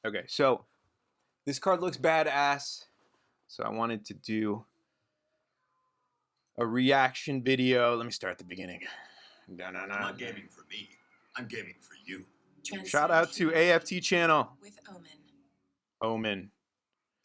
Okay, so this card looks badass, so I wanted to do a reaction video. Let me start at the beginning. I'm not gaming for me. I'm gaming for you. Shout out to AFT channel. With Omen. Omen.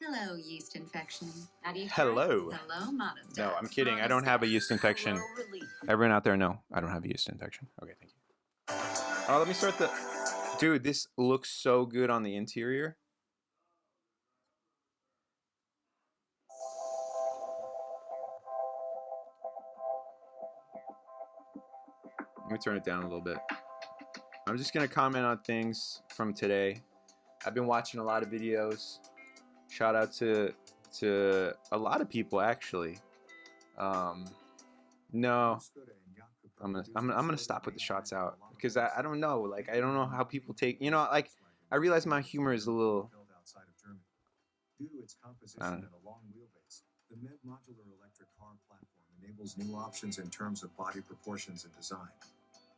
Hello, yeast infection. How do you Hello. Hello, modest. No, I'm kidding. I don't have a yeast infection. Everyone out there, no, I don't have a yeast infection. Okay, thank you. Oh, let me start the... Dude, this looks so good on the interior. Let me turn it down a little bit. I'm just gonna comment on things from today. I've been watching a lot of videos. Shout out to a lot of people actually. No, I'm gonna stop with the shots out because I don't know. Like I don't know how people take. You know, like I realize my humor is a little. Due to its composition and a long wheelbase, the MEV modular electric car platform enables new options in terms of body proportions and design,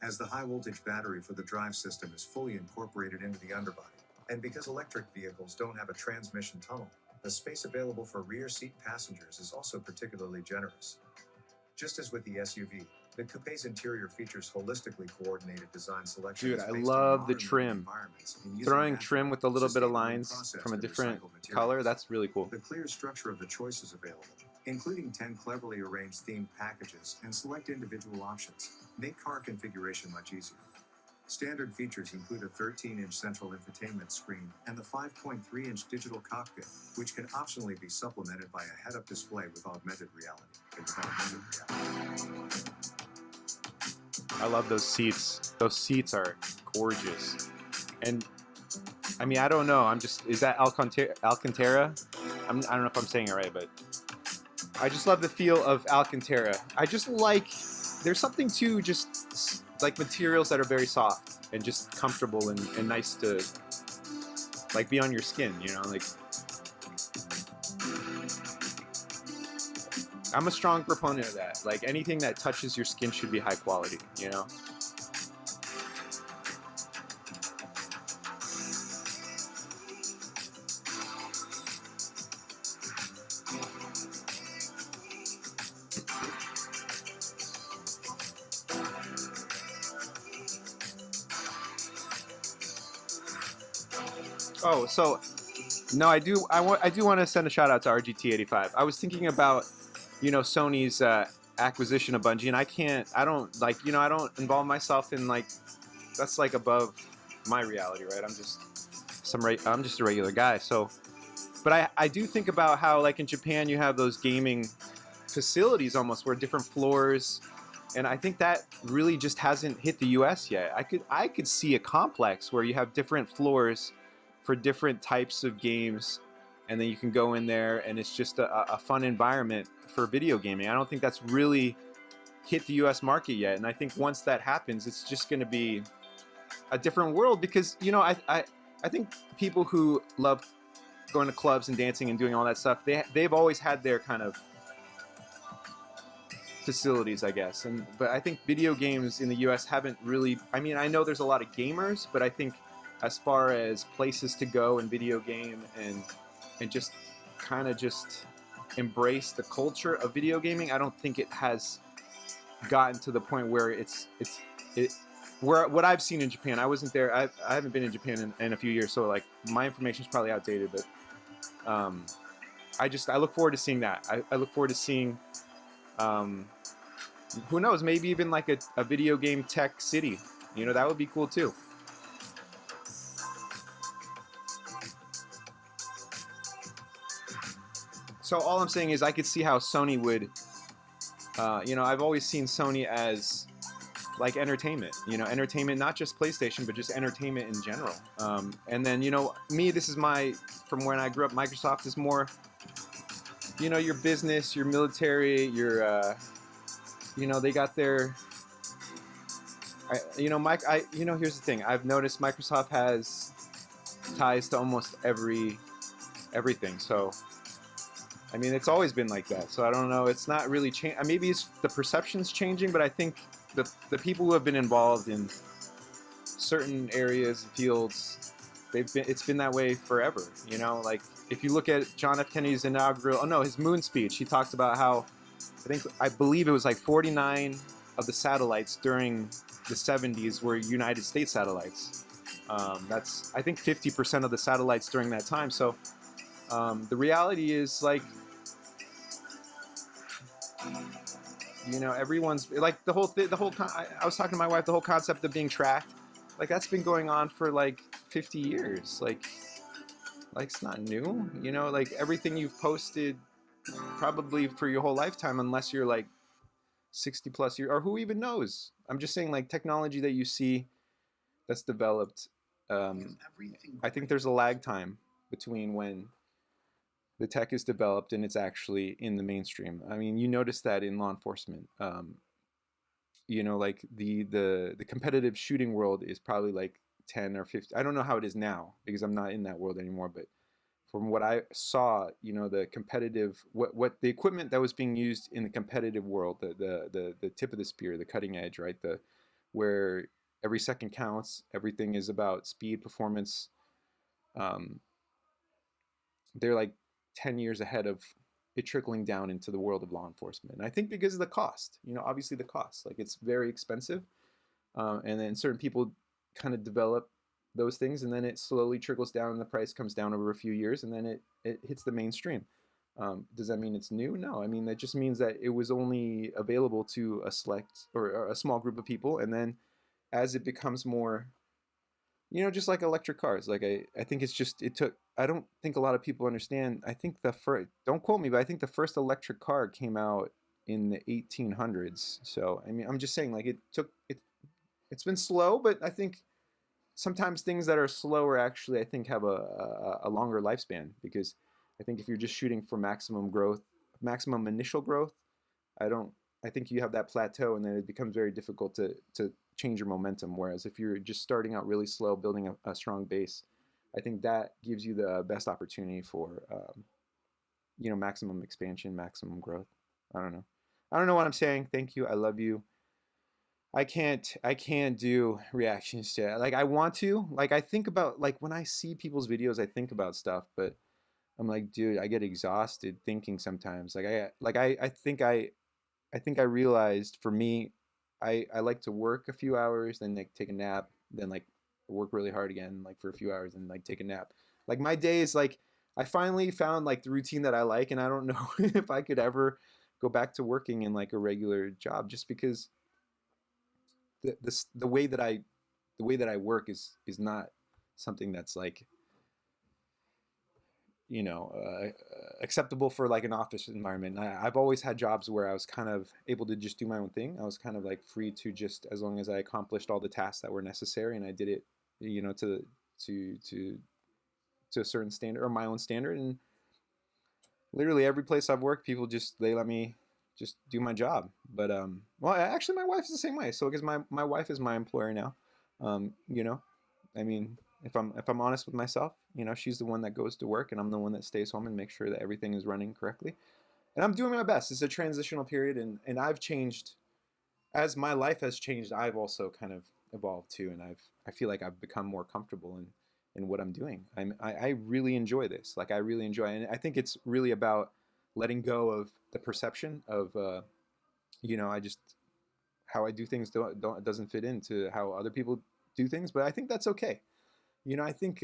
as the high-voltage battery for the drive system is fully incorporated into the underbody. And because electric vehicles don't have a transmission tunnel, the space available for rear seat passengers is also particularly generous. Just as with the SUV, the Coupé's interior features holistically coordinated design selection. Dude, I love the trim. Throwing trim with a little bit of lines from a different color, that's really cool. The clear structure of the choices available, including 10 cleverly arranged themed packages and select individual options, make car configuration much easier. Standard features include a 13-inch central infotainment screen and the 5.3-inch digital cockpit, which can optionally be supplemented by a head-up display with augmented reality. I love those seats. Those seats are gorgeous. And I mean, I don't know. Is that Alcantara? I don't know if I'm saying it right, but I just love the feel of Alcantara. I just like, there's something to just like materials that are very soft and just comfortable and nice to like be on your skin, you know, like I'm a strong proponent of that. Like anything that touches your skin should be high quality, you know? Oh, so no, I do want to send a shout out to RGT85. I was thinking about, you know, Sony's acquisition of Bungie, and I don't like, you know, I don't involve myself in like, that's like above my reality, right? I'm just a regular guy. So, but I do think about how like in Japan you have those gaming facilities almost where different floors, and I think that really just hasn't hit the US yet. I could see a complex where you have different floors for different types of games, and then you can go in there and it's just a fun environment for video gaming. I don't think that's really hit the US market yet, and I think once that happens, it's just going to be a different world because, you know, I think people who love going to clubs and dancing and doing all that stuff, they've always had their kind of facilities, I guess. But I think video games in the US haven't really, I mean, I know there's a lot of gamers, but I think as far as places to go and video game and just kind of just embrace the culture of video gaming, I don't think it has gotten to the point where where what I've seen in Japan. I wasn't there. I haven't been in Japan in a few years, so like my information is probably outdated. But I look forward to seeing that. I look forward to seeing who knows, maybe even like a video game tech city. You know, that would be cool too. So all I'm saying is I could see how Sony would, you know, I've always seen Sony as like entertainment, you know, entertainment, not just PlayStation, but just entertainment in general. And then, you know, this is from when I grew up, Microsoft is more, you know, your business, your military, your, you know, they got their, you know, here's the thing. I've noticed Microsoft has ties to almost everything. So, I mean, it's always been like that. So I don't know. It's not really changing. Maybe the perception's changing, but I think the people who have been involved in certain areas, fields, it's been that way forever. You know, like if you look at John F. Kennedy's inaugural, his moon speech, he talked about how I believe it was like 49 of the satellites during the 70s were United States satellites. That's I think 50% of the satellites during that time. So the reality is like, you know, everyone's like I was talking to my wife, the whole concept of being tracked, like that's been going on for like 50 years. Like it's not new, you know, like everything you've posted probably for your whole lifetime, unless you're like 60 plus years, or who even knows. I'm just saying, like, technology that you see that's developed, I think there's a lag time between when the tech is developed and it's actually in the mainstream. I mean, you notice that in law enforcement. You know, like the competitive shooting world is probably like 10 or 50. I don't know how it is now because I'm not in that world anymore, but from what I saw, you know, the competitive, what the equipment that was being used in the competitive world, the tip of the spear, the cutting edge, right? Where every second counts, everything is about speed, performance. They're like 10 years ahead of it trickling down into the world of law enforcement. And I think because of the cost, you know, obviously the cost, like it's very expensive. And then certain people kind of develop those things, and then it slowly trickles down and the price comes down over a few years, and then it hits the mainstream. Does that mean it's new? No. I mean, that just means that it was only available to a select or a small group of people, and then as it becomes more, you know, just like electric cars, like I think it's just, I don't think a lot of people understand. I think don't quote me, but I think the first electric car came out in the 1800s. So, I mean, I'm just saying, like, it's been slow, but I think sometimes things that are slower actually, I think, have a longer lifespan, because I think if you're just shooting for maximum growth, maximum initial growth, I think you have that plateau, and then it becomes very difficult to change your momentum. Whereas if you're just starting out really slow, building a strong base, I think that gives you the best opportunity for, you know, maximum expansion, maximum growth. I don't know what I'm saying. Thank you. I love you. I can't do reactions to it. Like, I want to, like, I think about, like, when I see people's videos, I think about stuff, but I'm like, dude, I get exhausted thinking sometimes. I think I realized, for me, I like to work a few hours, then like take a nap, then like work really hard again, like for a few hours, and like take a nap. Like, my days, like, I finally found like the routine that I like, and I don't know if I could ever go back to working in like a regular job, just because the way that I work is not something that's like, you know, acceptable for like an office environment. I've always had jobs where I was kind of able to just do my own thing. I was kind of like free to just, as long as I accomplished all the tasks that were necessary and I did it, you know, to a certain standard, or my own standard. And literally every place I've worked, people just, they let me just do my job. But well, actually my wife's the same way. So, because my wife is my employer now. You know, I mean, if I'm honest with myself, you know, she's the one that goes to work and I'm the one that stays home and makes sure that everything is running correctly. And I'm doing my best. It's a transitional period, and I've changed. As my life has changed, I've also kind of evolved too, and I feel like I've become more comfortable in what I'm doing. I really enjoy this. Like, I really enjoy it. And I think it's really about letting go of the perception of you know, how I do things doesn't fit into how other people do things, but I think that's okay. You know, I think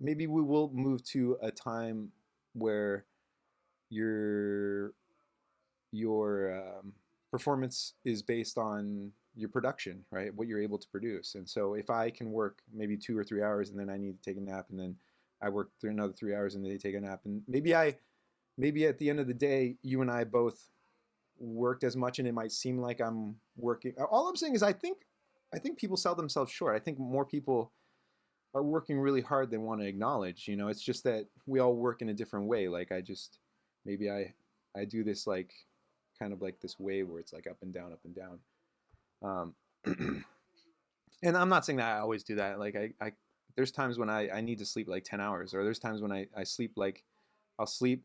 maybe we will move to a time where your performance is based on your production, right? What you're able to produce. And so if I can work maybe 2 or 3 hours and then I need to take a nap, and then I work through another 3 hours and then they take a nap, and maybe at the end of the day, you and I both worked as much, and it might seem like I'm working. All I'm saying is I think people sell themselves short. I think more people are working really hard than want to acknowledge. You know, it's just that we all work in a different way. Like, maybe I do this, like, kind of like this wave where it's like up and down, up and down. And I'm not saying that I always do that. Like, I there's times when I need to sleep like 10 hours, or there's times when I sleep, like, I'll sleep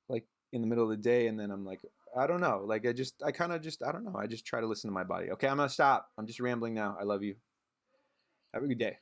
like in the middle of the day, and then I'm like, I don't know. Like, I don't know. I just try to listen to my body. Okay, I'm gonna stop. I'm just rambling now. I love you. Have a good day.